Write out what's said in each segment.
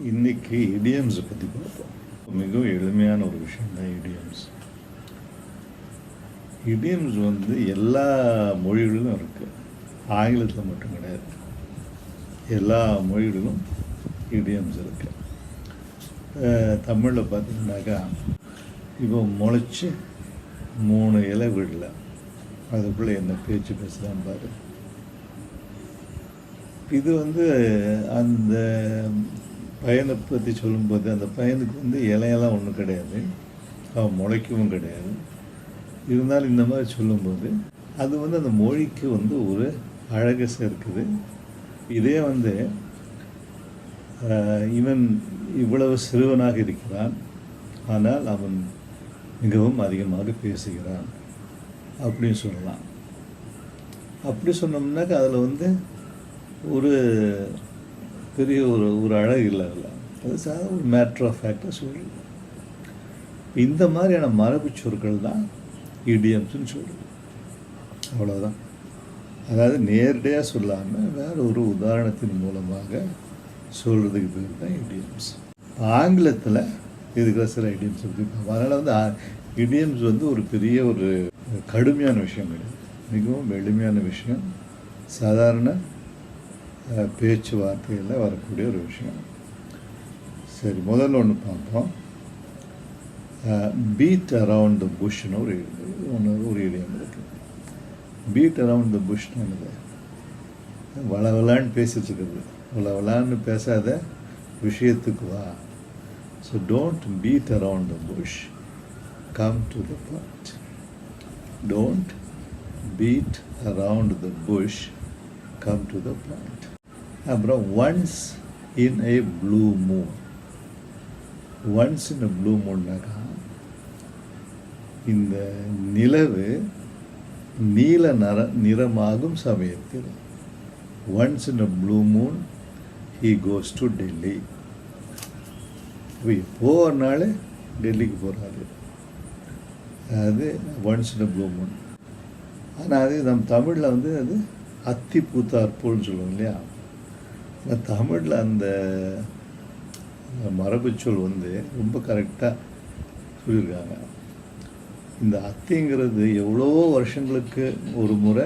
இன்றைக்கி இடியம்ஸை பற்றி பார்ப்போம். மிகவும் எளிமையான ஒரு விஷயம் தான் இடியம்ஸ். இடியம்ஸ் எல்லா மொழிகளிலும் இருக்குது, ஆங்கிலத்தில் மட்டும் கிடையாது. எல்லா மொழிகளிலும் இடியம்ஸ் இருக்குது. தமிழில் பார்த்திங்கனாக்கா, இப்போ முளைச்சி 3 இலை விடல, அதுக்குள்ளே என்ன பேச்சு பேசலாம் பாரு. இது அந்த பையனை பற்றி சொல்லும்போது, அந்த பையனுக்கு இலையெல்லாம் ஒன்றும் கிடையாது, அவன் முளைக்கவும் கிடையாது. இருந்தாலும் இந்த மாதிரி சொல்லும்போது அது அந்த மொழிக்கு ஒரு அழகை சேர்க்குது. இதே இவன் இவ்வளவு சிறுவனாக இருக்கிறான், ஆனால் அவன் மிகவும் அதிகமாக பேசுகிறான் அப்படின்னு சொல்லலாம். அப்படி சொன்னோம்னாக்கா அதில் ஒரு பெரிய ஒரு அழகு இல்லை. அதில் அது ஒரு மேட்ரு ஆஃப் ஃபேக்டாக சொல்லுது. இந்த மாதிரியான மரபு சொற்கள் தான் இடியம்ஸ்ன்னு சொல்லுது. அவ்வளோதான். அதாவது நேரடியாக சொல்லாமல் வேறு ஒரு உதாரணத்தின் மூலமாக சொல்கிறதுக்கு பேர் தான் இடியம்ஸ். ஆங்கிலத்தில் இருக்கிற சில இடியம்ஸ் இருக்கும். அதனால் இடியம்ஸ் ஒரு பெரிய ஒரு கடுமையான விஷயம் கிடையாது, மிகவும் எளிமையான விஷயம். சாதாரண பேச்சுவார்த்தையில் வரக்கூடிய ஒரு விஷயம். சரி, முதல்ல ஒன்று பார்ப்போம். பீட் அரவுண்ட் த புஷ்ன்னு ஒரு இடியம் இருக்குது. பீட் அரவுண்ட் த புஷ்ன்னு என்னது? வளவலான்னு பேசிட்டு இருக்கிறது. வளவலான்னு பேசாத, விஷயத்துக்கு வா. So don't beat around the bush, come to the point. Don't beat around the bush, come to the point. அப்புறம் once in a blue moon. Once in a blue மூன்னாக்கா, இந்த நிலவு நீல நிறமாகும் சமயத்தில். Once in a blue moon he goes to Delhi. இப்போ ஒரு நாள் டெல்லிக்கு போகிறாரு. அது once in a blue moon. ஆனால் அது நம்ம தமிழில் அது அத்தி பூத்தாற்போல்னு சொல்லுவோம் இல்லையா? தமிழில் அந்த மரபுச்சொல் ரொம்ப கரெக்டாக சொல்லியிருக்காங்க. இந்த அத்திங்கிறது எவ்வளோ வருஷங்களுக்கு ஒரு முறை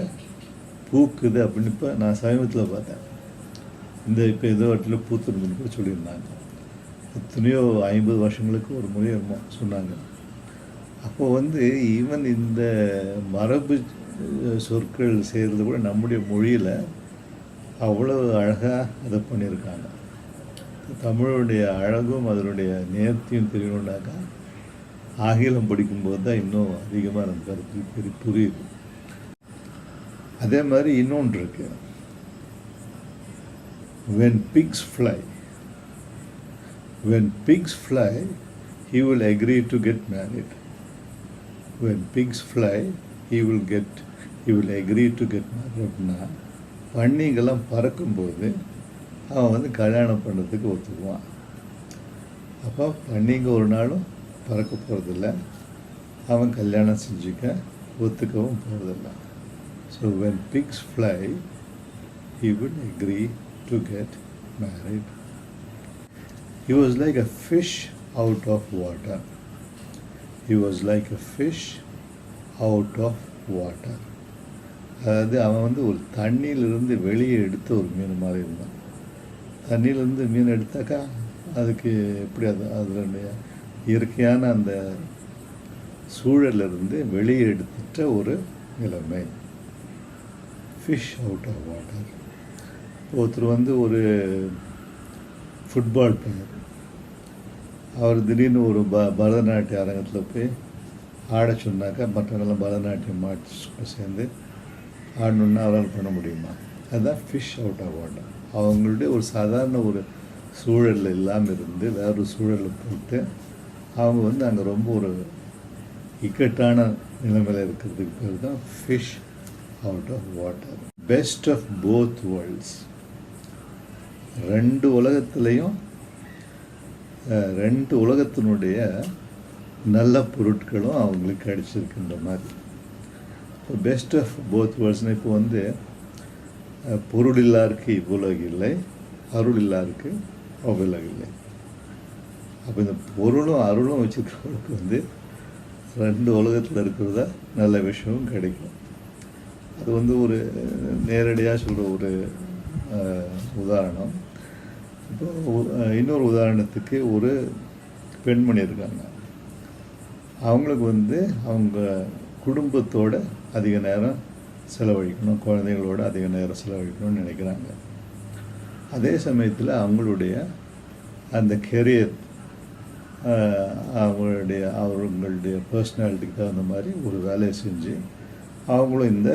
பூக்குது அப்படின்னு இப்போ நான் சமீபத்தில் பார்த்தேன். இப்போ ஏதோ இடத்துல பூத்துருந்துன்னு கூட சொல்லியிருந்தாங்க. எத்தனையோ 50 வருஷங்களுக்கு ஒரு முறை என்னமோ சொன்னாங்க. அப்போது ஈவன் இந்த மரபு சொற்கள் செய்கிறது கூட நம்முடைய மொழியில் அவ்வளோ அழகாக அதை பண்ணியிருக்காங்க. தமிழுடைய அழகும் அதனுடைய நேர்த்தியும் தெரியணுன்னாக்கா ஆங்கிலம் படிக்கும்போது தான் இன்னும் அதிகமாக நம்ம கருத்து புரியுது. அதே மாதிரி இன்னொன்று இருக்கு. when pigs fly, when pigs fly, he will agree to get married. when pigs fly, he will agree to get married. பன்னிங்கெல்லாம் பறக்கும்போது அவன் கல்யாணம் பண்ணுறதுக்கு ஒத்துக்குவான். அப்போ பன்னிங்க ஒரு நாளும் பறக்க போகிறதில்ல, அவன் கல்யாணம் செஞ்சுக்க ஒத்துக்கவும் போகிறதில்ல. So when pigs fly, he would agree to get married. He was like a fish out of water. He was like a fish out of water. அதாவது அவன் ஒரு தண்ணியிலிருந்து வெளியே எடுத்த ஒரு மீன் மாதிரி இருந்தான். தண்ணியிலேருந்து மீன் எடுத்தாக்கா அதுக்கு எப்படி அதனுடைய இயற்கையான அந்த சூழலிருந்து வெளியே எடுத்துட்ட ஒரு நிலைமை. Fish out of water. ஒருத்தர் ஒரு ஃபுட்பால் பிளேயர். அவர் திடீர்னு ஒரு பரதநாட்டிய அரங்கத்தில் போய் ஆட சொன்னாக்கா மற்றவங்கெல்லாம் பரதநாட்டியம் சேர்ந்து ஆடணுன்னா அவரால் பண்ண முடியுமா? அதுதான் ஃபிஷ் அவுட் ஆஃப் வாட்டர். அவங்களுடைய ஒரு சாதாரண ஒரு சூழலில் இல்லாமல் இருந்து வேறொரு சூழலில் போட்டு அவங்க அங்கே ரொம்ப ஒரு இக்கட்டான நிலைமையில் இருக்கிறதுக்கு பேர் தான் fish out of water. Best of both worlds. 2 உலகத்துலேயும் 2 உலகத்தினுடைய நல்ல பொருட்களும் அவங்களுக்கு கிடைச்சிருக்குன்ற மாதிரி. இப்போ பெஸ்ட் ஆஃப் போத் வேர்ல்ட்ஸ்னால் இப்போ பொருள் இல்லாருக்கு இவ்வுலகு இல்லை, அருள் இல்லாருக்கு அவ்வுலகு இல்லை. அப்போ இந்த பொருளும் அருளும் வச்சுருக்கிறவங்களுக்கு வந்து 2 உலகத்தில் இருக்கிறதா நல்ல விஷயமும் கிடைக்கும். அது வந்து ஒரு நேரடியாக சொல்கிற ஒரு உதாரணம். இப்போ இன்னொரு உதாரணத்துக்கு ஒரு பெண்மணி இருக்காங்க. அவங்களுக்கு வந்து அவங்க குடும்பத்தோடு அதிக நேரம் செலவழிக்கணும், குழந்தைங்களோட அதிக நேரம் செலவழிக்கணும்னு நினைக்கிறாங்க. அதே சமயத்தில் அவங்களுடைய அந்த கெரியர் அவங்களுடைய பர்சனாலிட்டிக்கு தகுந்த மாதிரி ஒரு வேலையை செஞ்சு அவங்களும் இந்த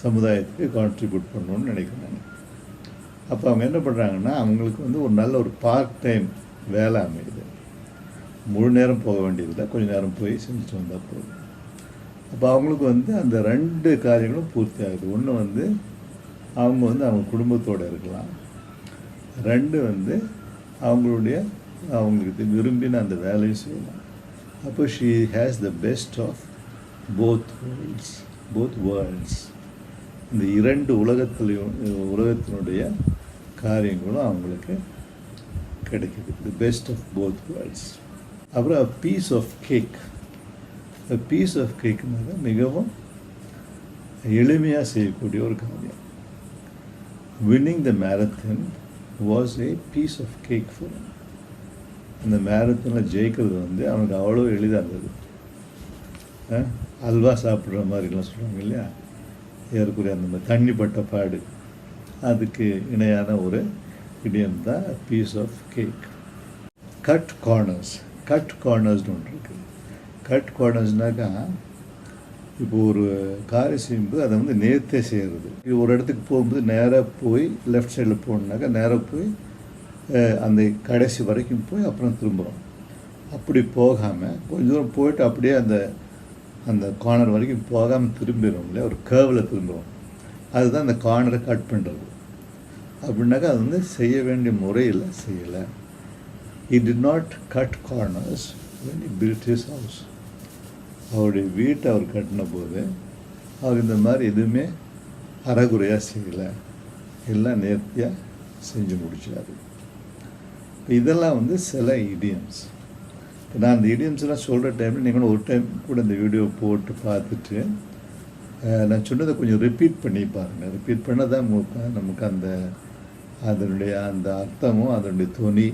சமுதாயத்துக்கு கான்ட்ரிபியூட் பண்ணணும்னு நினைக்கிறாங்க. அப்போ அவங்க என்ன பண்ணுறாங்கன்னா, அவங்களுக்கு வந்து ஒரு நல்ல ஒரு பார்ட் டைம் வேலை அமையுது. முழு நேரம் போக வேண்டியதில்லை, கொஞ்சம் நேரம் போய் செஞ்சுட்டு வந்தால் போதும். அப்போ அவங்களுக்கு வந்து அந்த 2 காரியங்களும் பூர்த்தி ஆகுது. ஒன்று வந்து அவங்க வந்து அவங்க குடும்பத்தோடு இருக்கலாம், 2 வந்து அவங்களுக்கு விரும்பின அந்த வேலையும் செய்யலாம். அப்போ she has the best of both worlds. இந்த 2 உலகத்தினுடைய காரியங்களும் அவங்களுக்கு கிடைக்குது. The best of both worlds. அப்புறம் பீஸ் ஆஃப் கேக்னால மிகவும் எளிமையாக செய்யக்கூடிய ஒரு காரியம். Winning the marathon was a piece of cake for him. அந்த மேரத்தானில் ஜெயிக்கிறது வந்து அவனுக்கு அவ்வளோ எளிதாக இருந்தது. அல்வா சாப்பிட்ற மாதிரிலாம் சொல்லுவாங்க இல்லையா, ஏற்குறைய அந்த மாதிரி தண்ணி பட்ட பாடு, அதுக்கு இணையான ஒரு இடியம் தான் பீஸ் ஆஃப் கேக். கட் கார்னர்ஸ்னு ஒன்று இருக்குது. கட் கார்னர்ஸ்னாக்கா, இப்போ ஒரு காரியம் செய்யும்போது அதை வந்து நேர்த்தே செய்கிறது. ஒரு இடத்துக்கு போகும்போது நேராக போய் லெஃப்ட் சைடில் போகணுன்னாக்கா நேராக போய் அந்த கடைசி வரைக்கும் போய் அப்புறம் திரும்புகிறோம். அப்படி போகாமல் கொஞ்சம் தூரம் போயிட்டு அப்படியே அந்த கார்னர் வரைக்கும் போகாமல் திரும்பிடுறோம் இல்லையா, ஒரு கேர்வில் திரும்புகிறோம். அதுதான் அந்த கார்னரை கட் பண்ணுறது. அப்படின்னாக்கா அது வந்து செய்ய வேண்டிய முறையில் செய்யலை. He did not cut corners when he built his house. அவருடைய வீட்டை அவர் கட்டின போது அவர் இந்த மாதிரி எதுவுமே அறகுறையாக செய்யலை, எல்லாம் நேர்த்தியாக செஞ்சு முடிச்சார். இதெல்லாம் வந்து சில இடியம்ஸ். இப்போ நான் அந்த இடியம்ஸ்லாம் சொல்கிற டைமில் நீங்களும் ஒரு டைம் கூட இந்த வீடியோ போட்டு பார்த்துட்டு நான் சொன்னதை கொஞ்சம் ரிப்பீட் பண்ணி பாருங்கள். ரிப்பீட் பண்ணால் தான் நமக்கு அதனுடைய அந்த அர்த்தமும் அதனுடைய துணி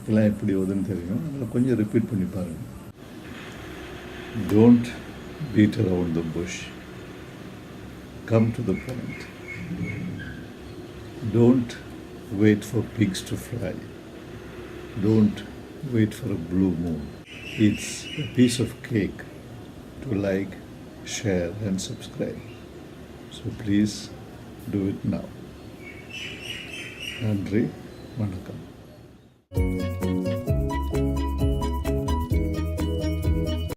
எல்லாம் எப்படி வருதுன்னு தெரியும். அதில் கொஞ்சம் ரிப்பீட் பண்ணி பாருங்கள். Don't beat around the bush. Come to the point. Don't wait for pigs to fly. Don't wait for a blue moon. It's a piece of cake to like, share and subscribe. So please do it now. நன்றி, வணக்கம்.